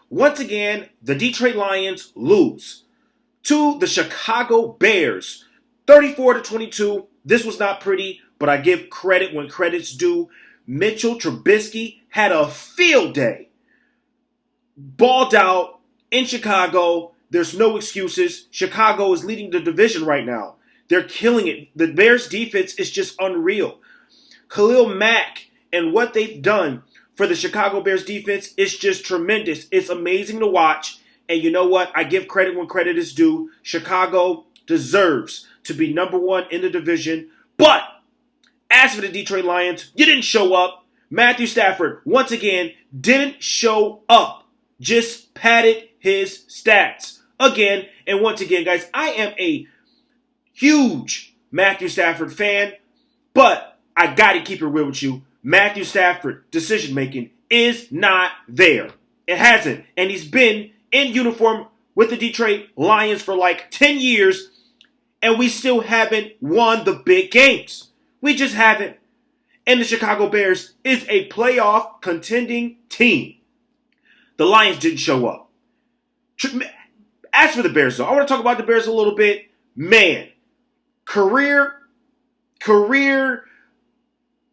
Once again, the Detroit Lions lose to the Chicago Bears, 34-22. This was not pretty, but I give credit when credit's due. Mitchell Trubisky had a field day. Balled out in Chicago. There's no excuses. Chicago is leading the division right now. They're killing it. The Bears defense is just unreal. Khalil Mack and what they've done for the Chicago Bears defense is just tremendous. It's amazing to watch. And you know what? I give credit when credit is due. Chicago deserves to be number one in the division. But as for the Detroit Lions, you didn't show up. Matthew Stafford, once again, didn't show up. Just padded his stats again. And once again, guys, I am a huge Matthew Stafford fan, but I got to keep it real with you. Matthew Stafford decision-making is not there. It hasn't. And he's been in uniform with the Detroit Lions for like 10 years, and we still haven't won the big games. We just haven't. And the Chicago Bears is a playoff contending team. The Lions didn't show up. As for the Bears, though, I want to talk about the Bears a little bit. Man, career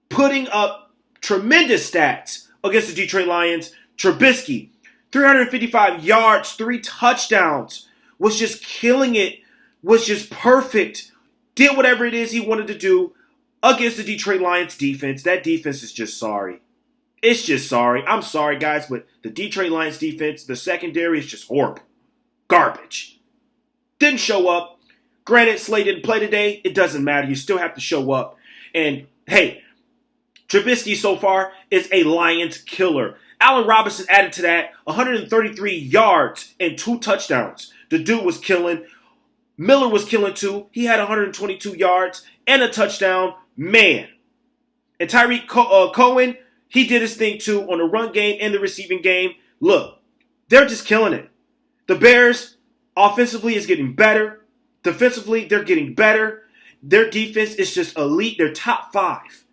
putting up tremendous stats against the Detroit Lions. Trubisky, 355 yards, 3 touchdowns, was just killing it, was just perfect, did whatever it is he wanted to do against the Detroit Lions defense. That defense is just sorry. It's just sorry. I'm sorry, guys, but the Detroit Lions defense, the secondary is just horrible. Garbage. Didn't show up. Granted, Slay didn't play today. It doesn't matter. You still have to show up. And, hey, Trubisky so far is a Lions killer. Allen Robinson added to that 133 yards and 2 touchdowns. The dude was killing. Miller was killing too. He had 122 yards and a touchdown. Man. And Tyreek Cohen, he did his thing too on the run game and the receiving game. Look, they're just killing it. The Bears, offensively, is getting better. Defensively, they're getting better. Their defense is just elite. They're top 5.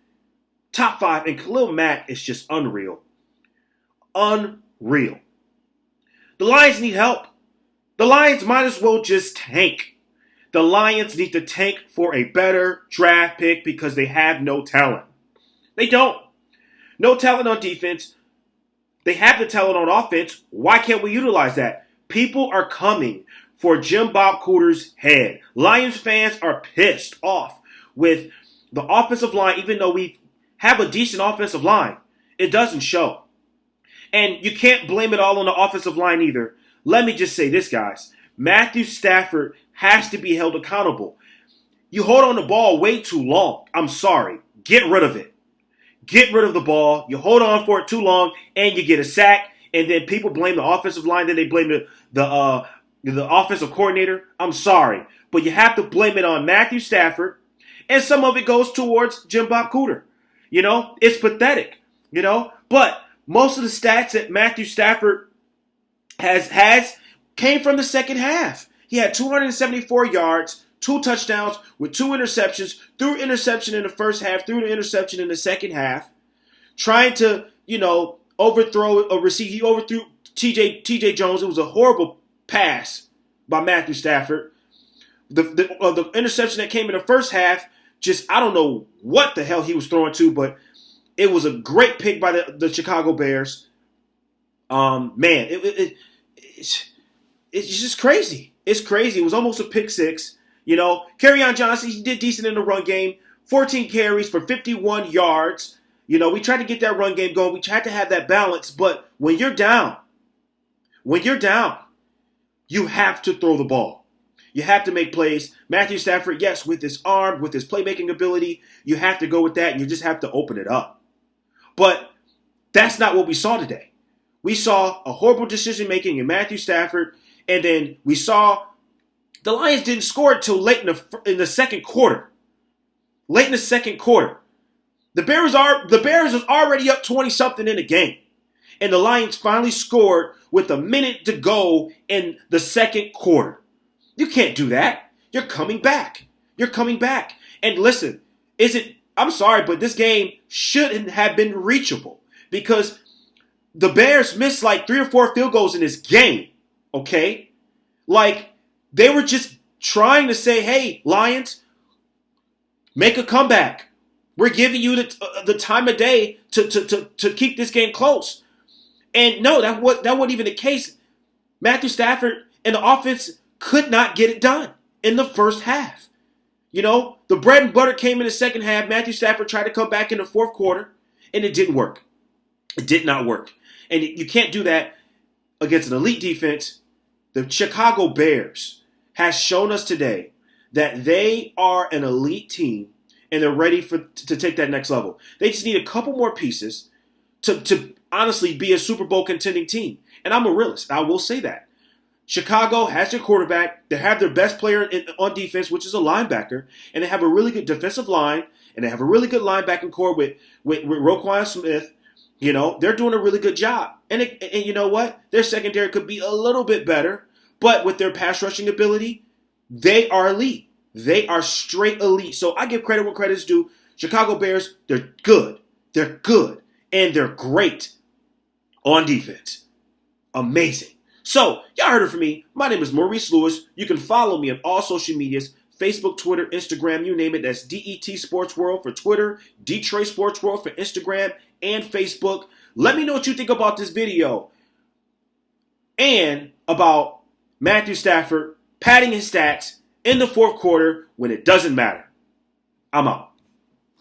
Top 5. And Khalil Mack is just unreal. Unreal. The Lions need help. The Lions might as well just tank. The Lions need to tank for a better draft pick because they have no talent. They don't. No talent on defense. They have the talent on offense. Why can't we utilize that? People are coming for Jim Bob Cooter's head. Lions fans are pissed off with the offensive line, even though we have a decent offensive line. It doesn't show. And you can't blame it all on the offensive line either. Let me just say this, guys. Matthew Stafford has to be held accountable. You hold on the ball way too long. I'm sorry. Get rid of it. Get rid of the ball. You hold on for it too long, and you get a sack. And then people blame the offensive line. Then they blame the offensive coordinator. I'm sorry. But you have to blame it on Matthew Stafford. And some of it goes towards Jim Bob Cooter. You know, it's pathetic. You know, but most of the stats that Matthew Stafford has came from the second half. He had 274 yards, 2 touchdowns with 2 interceptions, threw interception in the first half, threw the interception in the second half, trying to, overthrow a receiver. He overthrew TJ Jones. It was a horrible pass by Matthew Stafford. The interception that came in the first half, I don't know what the hell he was throwing to, but it was a great pick by the Chicago Bears. It's just crazy. It's crazy. It was almost a pick six. Kerryon Johnson, he did decent in the run game. 14 carries for 51 yards. We tried to get that run game going. We tried to have that balance. But when you're down, you have to throw the ball. You have to make plays. Matthew Stafford, yes, with his arm, with his playmaking ability, you have to go with that, and you just have to open it up. But that's not what we saw today. We saw a horrible decision-making in Matthew Stafford, and then we saw the Lions didn't score until late in the second quarter. Late in the second quarter. The Bears was already up 20-something in the game. And the Lions finally scored with a minute to go in the second quarter. You can't do that. You're coming back. You're coming back. And listen, I'm sorry, but this game shouldn't have been reachable. Because the Bears missed like 3 or 4 field goals in this game. Okay? Like, they were just trying to say, hey, Lions, make a comeback. We're giving you the time of day to keep this game close. And no, that wasn't even the case. Matthew Stafford and the offense could not get it done in the first half. You know, the bread and butter came in the second half. Matthew Stafford tried to come back in the fourth quarter, and it didn't work. It did not work. And you can't do that against an elite defense. The Chicago Bears has shown us today that they are an elite team, and they're ready to take that next level. They just need a couple more pieces to honestly be a Super Bowl contending team. And I'm a realist. I will say that. Chicago has their quarterback. They have their best player on defense, which is a linebacker. And they have a really good defensive line. And they have a really good linebacking core with Roquan Smith. You know, they're doing a really good job. And you know what? Their secondary could be a little bit better. But with their pass rushing ability, they are elite. They are straight elite. So I give credit when credit's due. Chicago Bears, they're good. They're good. And they're great on defense. Amazing. So, y'all heard it from me. My name is Maurice Lewis. You can follow me on all social medias. Facebook, Twitter, Instagram, you name it. That's DET Sports World for Twitter, Detroit Sports World for Instagram and Facebook. Let me know what you think about this video and about Matthew Stafford padding his stats in the fourth quarter when it doesn't matter. I'm out.